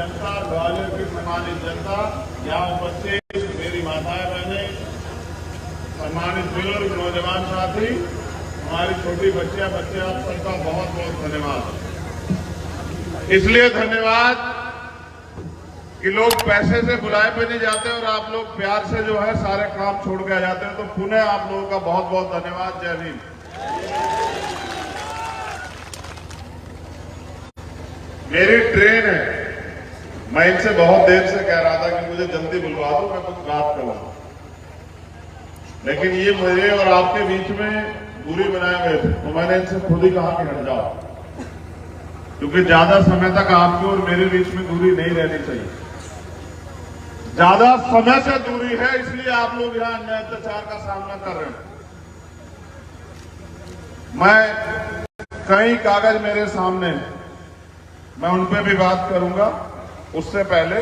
जनता, ग्वालियर की सम्मानित जनता, यहाँ उपस्थित मेरी माताएं बहनें, सम्मानित बुजुर्ग, नौजवान साथी, हमारी छोटी बच्चियां, बच्चे, आप सबका बहुत बहुत धन्यवाद। इसलिए धन्यवाद कि लोग पैसे से बुलाए पे नहीं जाते और आप लोग प्यार से जो है सारे काम छोड़ के आ जाते हैं, तो पुनः आप लोगों का बहुत बहुत धन्यवाद। जय हिंद। मेरी ट्रेन है, मैं इनसे बहुत देर से कह रहा था कि मुझे जल्दी बुलवा दो, मैं कुछ बात करूं, लेकिन ये मेरे और आपके बीच में दूरी बनाए हुए थे, तो मैंने इनसे खुद ही कहा कि हट जाओ, क्योंकि ज्यादा समय तक आपके और मेरे बीच में दूरी नहीं रहनी चाहिए। ज्यादा समय से दूरी है, इसलिए आप लोग यहां अन्याय अत्याचार का सामना कर रहे हैं। मैं कई कागज मेरे सामने, मैं उन पे भी बात करूंगा। उससे पहले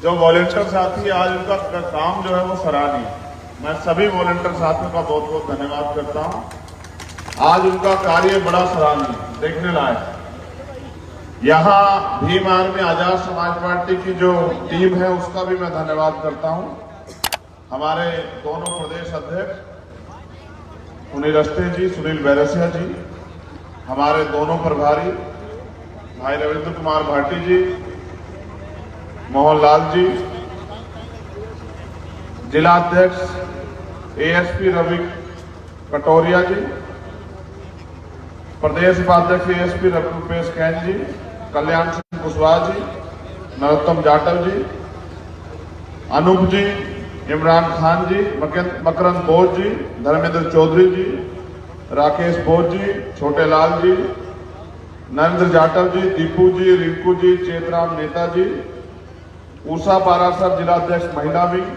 जो वॉलंटियर साथी, आज उनका काम जो है वो सराहनीय है। मैं सभी वॉलंटियर साथियों का बहुत बहुत धन्यवाद करता हूं। आज उनका कार्य बड़ा सराहनीय, देखने लायक। यहां भीम आर्मी आजाद समाज पार्टी की जो टीम है उसका भी मैं धन्यवाद करता हूं। हमारे दोनों प्रदेश अध्यक्ष सुनील अवस्थी जी, सुनील बैरसिया जी, हमारे दोनों प्रभारी भाई रविंद्र कुमार भाटी जी, मोहनलाल जी, जिला अध्यक्ष एएसपी रवि कटोरिया जी, प्रदेश उपाध्यक्ष एएसपी रुपेश कैन जी, कल्याण सिंह कुशवाहा जी, नरोत्तम जाटव जी, अनूप जी, इमरान खान जी, मकरंद बोस जी, धर्मेंद्र चौधरी जी, राकेश बोस जी, छोटे लाल जी, नरेंद्र जाटव जी, दीपू जी, रिंकू जी, चेतराम नेता जी, उषा पारासर जिला अध्यक्ष महिला विंग,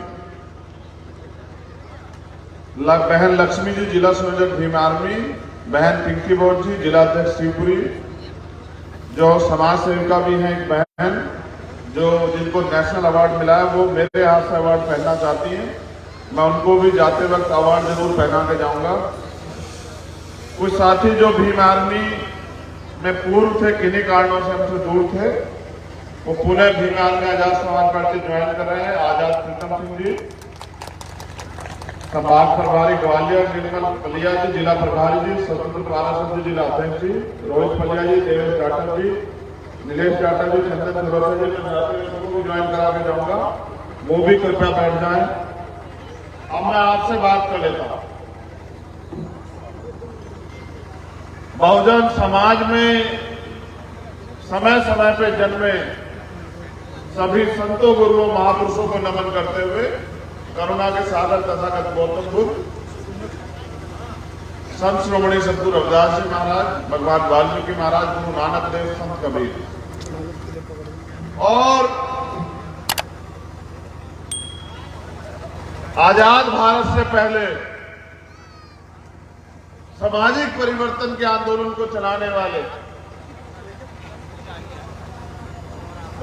बहन लक्ष्मी जी, जिला संयोजक भीम आर्मी, बहन पिंकी बोट जी, जिला अध्यक्ष शिवपुरी, जो समाज सेविका भी हैं, एक बहन जो जिनको नेशनल अवार्ड मिला है, वो मेरे हाथ से अवार्ड पहनना चाहती हैं। मैं उनको भी जाते वक्त अवार्ड जरूर पहना के जाऊंगा। कुछ साथी जो भीम आर्मी में पूर्व थे, किन्हीं कारणों से हमसे दूर थे, वो Pune Bhim army Azad Samaj party join कर रहे हैं। आजाद प्रीतम सिंह जी, संभाग प्रभारी ग्वालियर निर्मल पलिया जी, जिला प्रभारी जी, स्वतंत्र पारासर जी, जिला अध्यक्ष जी, रोहित पलिया जी, देवेश जाटव जी, नीलेश जाटव जी, चंदन खरोसा जी, मैं भी ज्वाइन करा के जाऊंगा, वो भी कृपया बैठ जाए। अब मैं आपसे बात कर लेता हूं। बहुजन समाज में समय समय पे जन्मे सभी संतों, गुरुओं, महापुरुषों को नमन करते हुए करुणा के सागर तथागत गौतम बुद्ध, संत श्रोमणी सद्गुरु रविदास जी महाराज, भगवान वाल्मीकि महाराज, गुरु नानक देव, संत कबीर और आजाद भारत से पहले सामाजिक परिवर्तन के आंदोलन को चलाने वाले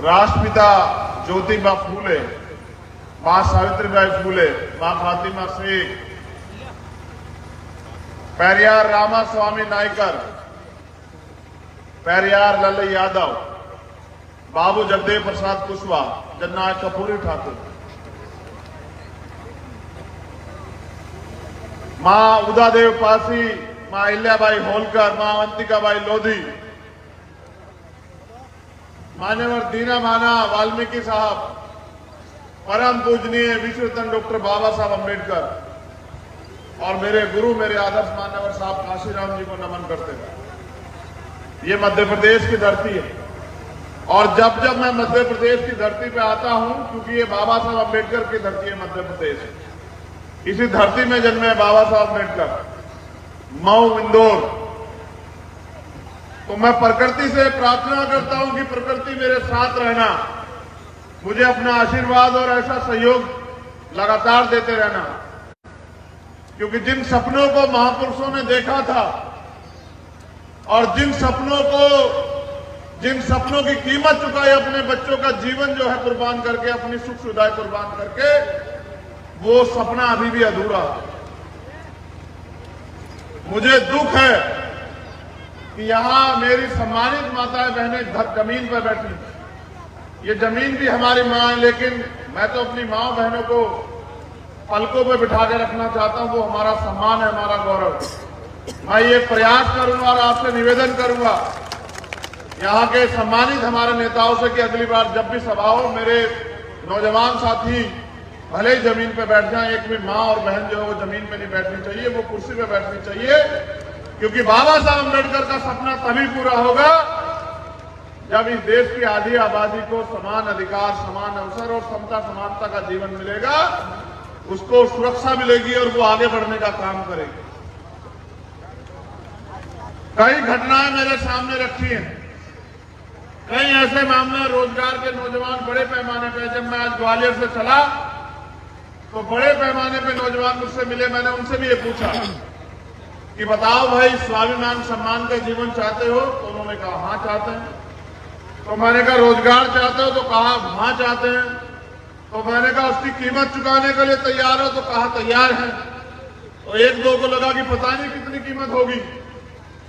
राष्ट्रपिता ज्योतिबा फूले, मां सावित्रीबाई फूले, मां फातिमा शेख, पेरियार रामास्वामी नायकर, पेरियार लाल यादव, बाबू जगदेव प्रसाद कुशवाहा, जननायक कर्पूरी ठाकुर, मां उदादेव पासी, मां अहिल्याबाई होलकर, मां अवंतिकाबाई लोधी, मान्यवर दीना माना वाल्मीकि साहब, परम पूजनीय विश्वरत्न डॉक्टर बाबा साहब अम्बेडकर और मेरे गुरु, मेरे आदर्श मान्यवर साहब काशीराम जी को नमन करते हैं। ये मध्य प्रदेश की धरती है और जब जब मैं मध्य प्रदेश की धरती पे आता हूं, क्योंकि ये बाबा साहब अम्बेडकर की धरती है मध्य प्रदेश, इसी धरती में जन्मे बाबा साहब अम्बेडकर, मऊ, इंदौर, तो मैं प्रकृति से प्रार्थना करता हूं कि प्रकृति मेरे साथ रहना, मुझे अपना आशीर्वाद और ऐसा सहयोग लगातार देते रहना, क्योंकि जिन सपनों को महापुरुषों ने देखा था और जिन सपनों की कीमत चुकाई, अपने बच्चों का जीवन जो है कुर्बान करके, अपनी सुख सुविधाएं कुर्बान करके, वो सपना अभी भी अधूरा है। मुझे दुख है कि यहां मेरी सम्मानित माताएं बहनें जमीन पर बैठी, ये जमीन भी हमारी माँ है, लेकिन मैं तो अपनी माँ बहनों को पलकों पे बिठा के रखना चाहता हूं। वो हमारा सम्मान है, हमारा गौरव। मैं ये प्रयास करूंगा और आपसे निवेदन करूंगा यहाँ के सम्मानित हमारे नेताओं से कि अगली बार जब भी सभा हो, मेरे नौजवान साथी भले ही जमीन पे बैठ जाएं, एक भी माँ और बहन जो है वो जमीन पे नहीं बैठनी चाहिए, वो कुर्सी पे बैठनी चाहिए। क्योंकि बाबा साहब अम्बेडकर का सपना तभी पूरा होगा जब इस देश की आधी आबादी को समान अधिकार, समान अवसर और समता समानता का जीवन मिलेगा, उसको सुरक्षा मिलेगी और वो आगे बढ़ने का काम करेगी। कई घटनाएं मेरे सामने रखी हैं, कई ऐसे मामले रोजगार के नौजवान बड़े पैमाने पे। जब मैं आज ग्वालियर से चला तो बड़े पैमाने पे नौजवान मुझसे मिले। मैंने उनसे भी ये पूछा कि बताओ भाई, स्वाभिमान सम्मान का जीवन चाहते हो? तो उन्होंने कहा हाँ चाहते हैं। तो मैंने कहा रोजगार चाहते हो? तो कहा हाँ चाहते हैं। तो मैंने कहा उसकी कीमत चुकाने के लिए तैयार हो? तो कहा तैयार है। तो एक दो को लगा कि पता नहीं कितनी कीमत होगी,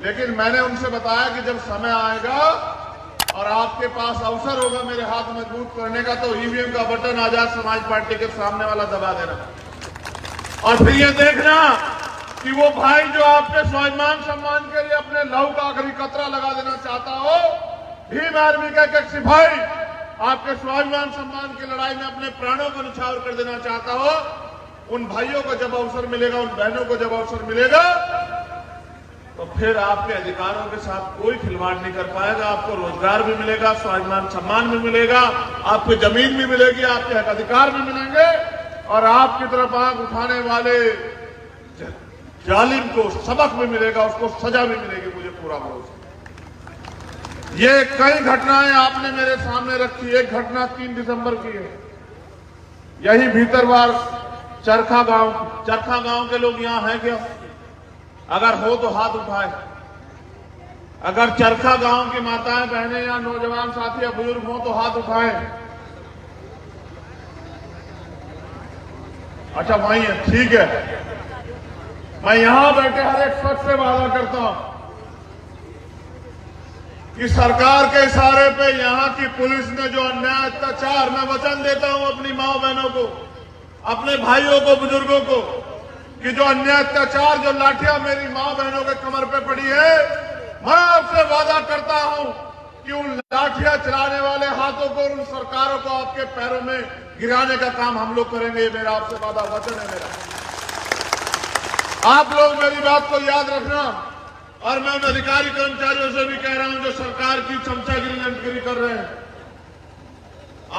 लेकिन मैंने उनसे बताया कि जब समय आएगा और आपके पास अवसर होगा मेरे हाथ मजबूत करने का, तो ईवीएम का बटन आजाद समाज पार्टी के सामने वाला दबा देना और फिर ये देखना कि वो भाई जो आपके स्वाभिमान सम्मान के लिए अपने लहू का आखिरी कतरा लगा देना चाहता हो, भीम आर्मी का एक सिपाही आपके स्वाभिमान सम्मान की लड़ाई में अपने प्राणों को न्यौछावर कर देना चाहता हो, उन भाइयों को जब अवसर मिलेगा, उन बहनों को जब अवसर मिलेगा, तो फिर आपके अधिकारों के साथ कोई खिलवाड़ नहीं कर पाएगा। आपको रोजगार भी मिलेगा, स्वाभिमान सम्मान भी मिलेगा, आपको जमीन भी मिलेगी, आपके हक अधिकार भी मिलेंगे और आपकी तरफ आंख उठाने वाले जालिम को सबक भी मिलेगा, उसको सजा भी मिलेगी, मुझे पूरा भरोसा। ये कई घटनाएं आपने मेरे सामने रखी। एक घटना 3 दिसंबर की है, यही भीतरवार चरखा गांव के लोग यहां हैं क्या? अगर हो तो हाथ उठाए। अगर चरखा गांव की माताएं बहनें या नौजवान साथी या बुजुर्ग हो तो हाथ उठाएं। अच्छा वही है, ठीक है। मैं यहां बैठे हर एक शख्स से वादा करता हूं कि सरकार के इशारे पे यहां की पुलिस ने जो अन्याय अत्याचार, मैं वचन देता हूं अपनी मां बहनों को, अपने भाइयों को, बुजुर्गों को, कि जो अन्याय अत्याचार, जो लाठियां मेरी मां बहनों के कमर पे पड़ी है, मैं आपसे वादा करता हूं कि उन लाठियां चलाने वाले हाथों को, उन सरकारों को आपके पैरों में गिराने का काम हम लोग करेंगे। ये मेरा आपसे वादा, वचन है मेरा। आप लोग मेरी बात को याद रखना। और मैं उन अधिकारी कर्मचारियों से भी कह रहा हूं जो सरकार की चमचागिरी लंटगिरी कर रहे हैं,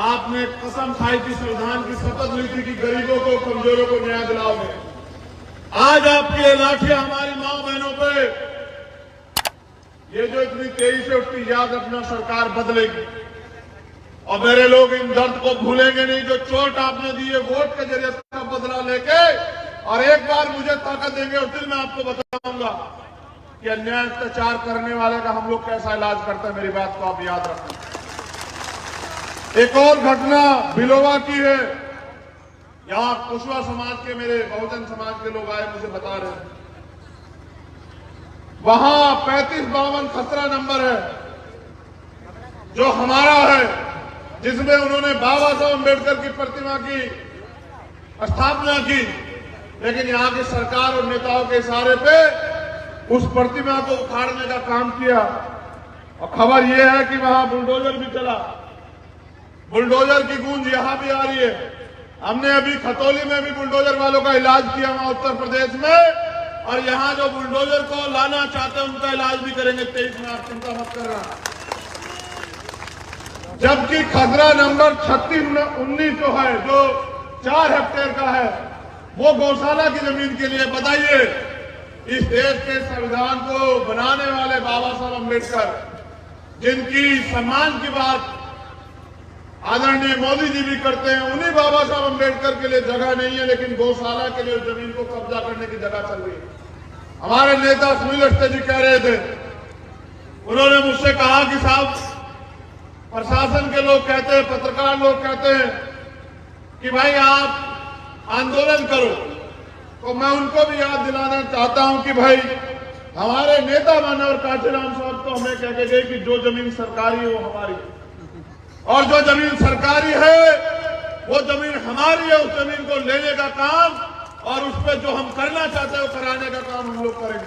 आपने कसम खाई थी, संविधान की शपथ ली थी कि गरीबों को, कमजोरों को न्याय दिलाओगे। आज आपकी ये लाठियां हमारी मां बहनों पे, ये जो इतनी तेजी से उठती, याद रखना सरकार बदलेगी और मेरे लोग इन दर्द को भूलेंगे नहीं। जो चोट आपने दी है वोट के जरिए उसका बदला लेके, और एक बार मुझे ताकत देंगे उस दिन मैं आपको बताऊंगा कि अन्याय अत्याचार करने वाले का हम लोग कैसा इलाज करते हैं। मेरी बात को आप याद रखना। एक और घटना बिलोवा की है। यहां कुशवा समाज के, मेरे बहुजन समाज के लोग आए, मुझे बता रहे हैं वहां 3552 खसरा नंबर है जो हमारा है, जिसमें उन्होंने बाबा साहब अम्बेडकर की प्रतिमा की स्थापना की, लेकिन यहां की सरकार और नेताओं के इशारे पे उस प्रतिमा को उखाड़ने का काम किया। और खबर यह है कि वहां बुलडोजर भी चला। बुलडोजर की गूंज यहां भी आ रही है। हमने अभी खतौली में भी बुलडोजर वालों का इलाज किया वहां उत्तर प्रदेश में, और यहां जो बुलडोजर को लाना चाहते हैं उनका इलाज भी करेंगे 23 में, आप चिंता मत करना। जबकि खसरा नंबर 3619 जो है, जो 4 हेक्टेयर का है, वो गौशाला की जमीन के लिए। बताइए, इस देश के संविधान को बनाने वाले बाबा साहब अम्बेडकर, जिनकी सम्मान की बात आदरणीय मोदी जी भी करते हैं, उन्हीं बाबा साहब अम्बेडकर के लिए जगह नहीं है, लेकिन गौशाला के लिए जमीन को कब्जा करने की जगह चल रही है। हमारे नेता सुनील अवस्थी जी कह रहे थे, उन्होंने मुझसे कहा कि साहब प्रशासन के लोग कहते हैं, पत्रकार लोग कहते हैं कि भाई आप आंदोलन करो, तो मैं उनको भी याद दिलाना चाहता हूं कि भाई हमारे नेता मानव कांचीराम साहब तो हमें कह के गए कि जो जमीन सरकारी है वो हमारी। और जो जमीन सरकारी है वो जमीन हमारी है। उस जमीन को लेने का काम और उस पर जो हम करना चाहते हैं वो कराने का काम हम लोग करेंगे।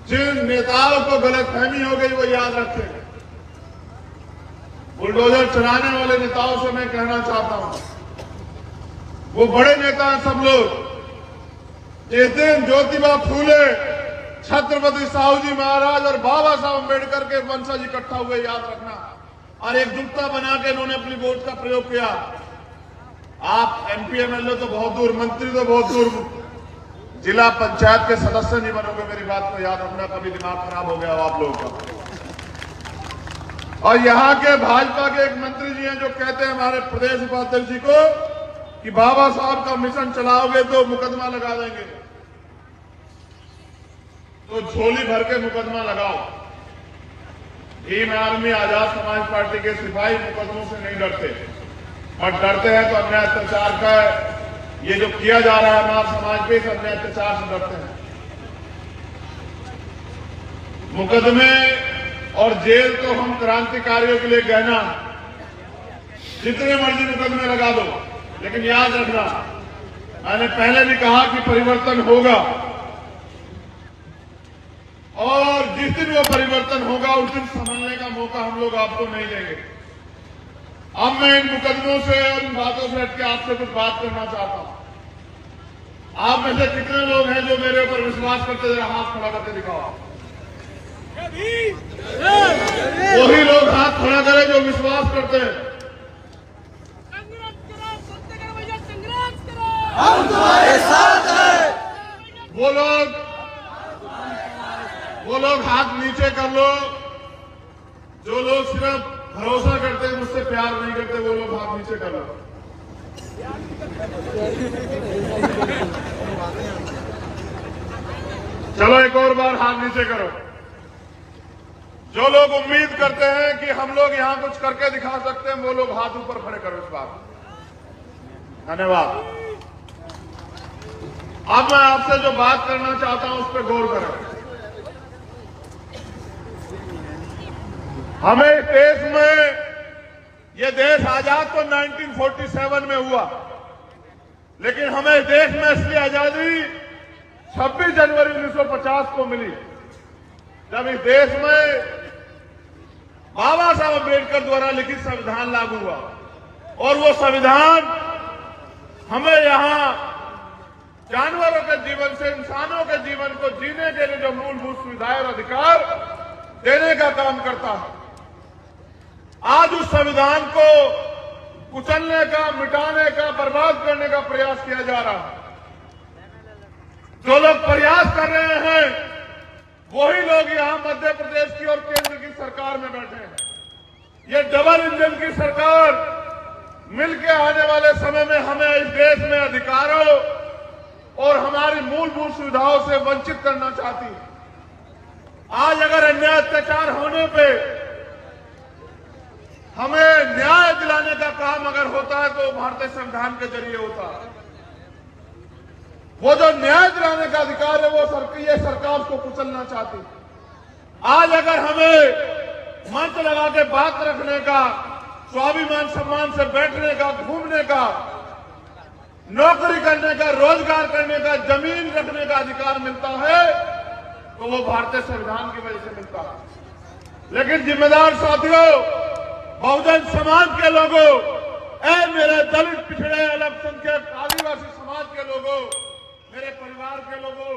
जिन नेताओं को गलतफहमी हो गई वो याद रखें। बुलडोजर चलाने वाले नेताओं से मैं कहना चाहता हूं, वो बड़े नेता हैं सब लोग। जिस दिन ज्योतिबा फूले, छत्रपति साहू जी महाराज और बाबा साहब अम्बेडकर के वंशज इकट्ठा हुए, याद रखना, और एकजुटता बना के इन्होंने अपनी वोट का प्रयोग किया। आप एमपी एमएलए तो बहुत दूर, मंत्री तो बहुत दूर, जिला पंचायत के सदस्य नहीं बनोगे। मेरी बात को याद रखना, कभी दिमाग खराब हो गया हो आप लोगों का। और यहां के भाजपा के एक मंत्री जी हैं जो कहते हैं हमारे प्रदेश उपाध्यक्ष जी को कि बाबा साहब का मिशन चलाओगे तो मुकदमा लगा देंगे। तो झोली भर के मुकदमा लगाओ। भीम आर्मी, आजाद समाज पार्टी के सिपाही मुकदमों से नहीं डरते, और डरते हैं तो अन्याय अत्याचार का ये जो किया जा रहा है हमारे समाज पे, इस अन्याय अत्याचार से डरते हैं। मुकदमे और जेल तो हम क्रांतिकारियों के लिए गहना, जितने मर्जी मुकदमे लगा दो, लेकिन याद रखना, मैंने पहले भी कहा कि परिवर्तन होगा, और जिस दिन वो परिवर्तन होगा उस दिन समझने का मौका हम लोग आपको नहीं देंगे। अब मैं इन मुकदमों से और इन बातों से हटके आपसे कुछ बात करना चाहता हूं। आप में से कितने लोग हैं जो मेरे ऊपर विश्वास करते, जरा हाथ खड़ा करके दिखाओ। वही लोग हाथ खड़ा करें जो विश्वास करते हैं। हम तुम्हारे साथ हैं। वो लोग हाथ नीचे कर लो। जो लोग सिर्फ भरोसा करते हैं, मुझसे प्यार नहीं करते, वो लोग हाथ नीचे कर लो। चलो एक और बार हाथ नीचे करो। जो लोग उम्मीद करते हैं कि हम लोग यहां कुछ करके दिखा सकते हैं, वो लोग हाथ ऊपर खड़े करो इस बार। धन्यवाद। अब मैं आपसे जो बात करना चाहता हूं उस पर गौर करें। हमें इस देश में, ये देश आजाद तो 1947 में हुआ, लेकिन हमें इस देश में असली आजादी 26 जनवरी 1950 को मिली, जब इस देश में बाबा साहब अम्बेडकर द्वारा लिखित संविधान लागू हुआ। और वो संविधान हमें यहां जानवरों के जीवन से इंसानों के जीवन को जीने के लिए जो मूलभूत सुविधाएं और अधिकार देने का काम करता है। आज उस संविधान को कुचलने का, मिटाने का, बर्बाद करने का प्रयास किया जा रहा है। जो लोग प्रयास कर रहे हैं वही लोग यहां मध्य प्रदेश की और केंद्र की सरकार में बैठे हैं। ये डबल इंजन की सरकार मिलकर आने वाले समय में हमें इस देश में अधिकारों और हमारी मूलभूत सुविधाओं से वंचित करना चाहती है। आज अगर अन्याय अत्याचार होने पे हमें न्याय दिलाने का काम अगर होता है तो भारतीय संविधान के जरिए होता है। वो जो न्याय दिलाने का अधिकार है वो ये सरकार को कुचलना चाहती है। आज अगर हमें मंच लगा के बात रखने का, स्वाभिमान सम्मान से बैठने का, घूमने का, नौकरी करने का, रोजगार करने का, जमीन रखने का अधिकार मिलता है तो वो भारतीय संविधान की वजह से मिलता है। लेकिन जिम्मेदार साथियों, बहुजन समाज के लोगों, मेरे दलित, पिछड़े, अल्पसंख्यक, आदिवासी समाज के लोगों, मेरे परिवार के लोगों,